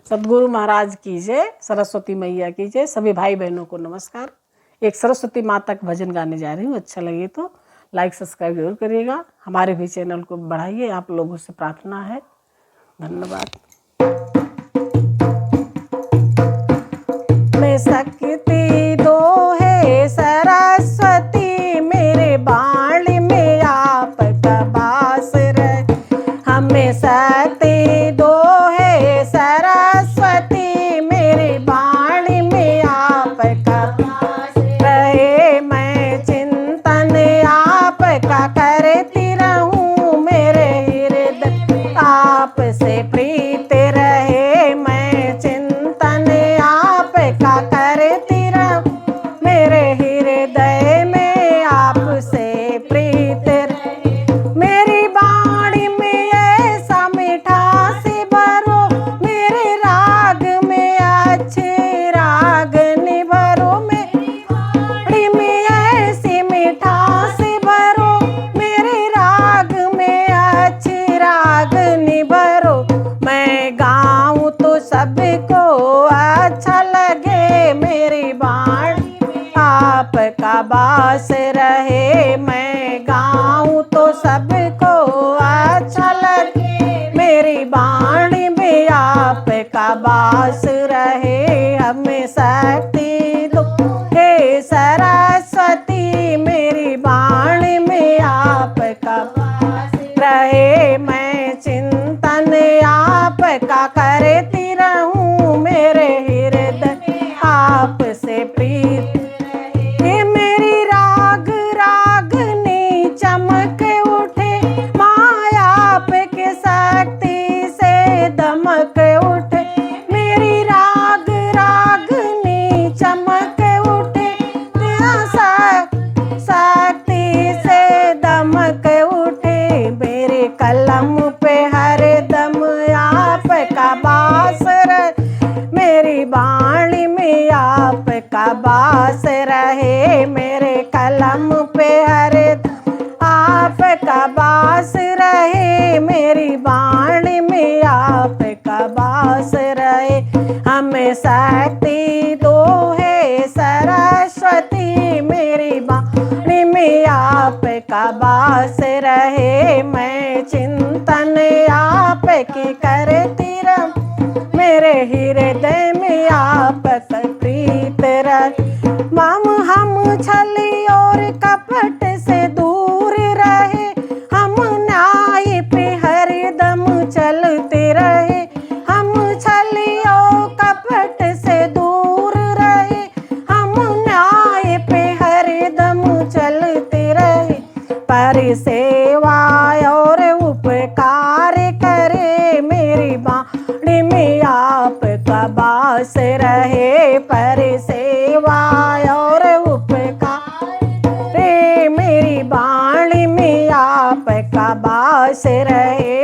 सदगुरु महाराज की जय, सरस्वती मैया की जय। सभी भाई बहनों को नमस्कार। एक सरस्वती माता का भजन गाने जा रही हूँ। अच्छा लगे तो लाइक सब्सक्राइब जरूर करिएगा। हमारे भी चैनल को बढ़ाइए, आप लोगों से प्रार्थना है। धन्यवाद। मैं शक्ति दो है सरस्वती, मेरे बाणी में आपका वास रहे। हमें शक्ति दो है सरस्वती, मेरे बाणी में आपका वास रहे। मैं चिंतन आपका करती रहूं, मेरे हृदय आपसे प्रीत रहे। मैं चिंतन आपका करती रहूं, मेरे हृदय में आपसे प्रीत रहे। मेरी बाणी में ऐसा मिठास भरो, मेरे राग में अच्छे राग निभरो। मेरी बाणी में ऐसी मिठास भरो, मेरे राग में अच्छे राग निभरो। मैं गाऊं तो सबको अच्छा लगे, मेरी बाणी में आपका वास रहे। मैं गाऊं तो सबको अच्छा लगे, मेरी बाणी में आपका वास रहे। हमें शक्ति दो हे सरस्वती, मेरी बाणी में आपका वास रहे। मैं चिंतन आपका करती रहूं, मेरे हृदय आपसे प्रीत रहे। मेरी राग रागनी चमक उठे, माया आपके शक्ति से दमक उठे। मेरी राग रागनी चमक उठे, शक्ति से दमक उठे। मेरे कलम पे हर दम आपका वास रहे, मेरी बाणी में आपका वास रहे। मेरे कलम पे हर दम आपका वास रहे, मेरी बाणी में आपका वास रहे। हमें शक्ति दो है सरस्वती, मेरी बाणी में आपका वास रहे। मैं चिंतन आपकी करती रहूं, मेरे हृदय में आपका प्रीत रहे। हम छली और कपट से दूर रहे, हम न्याय पे हरदम चलते रहे। हम छली और कपट से दूर रहे, हम न्याय पे हरदम चलते रहे। पर सेवा और उपकार करे, मेरी बाणी में आपका वास रहे। पर सेवा और उपकार रे, मेरी बाणी में आपका वास रहे।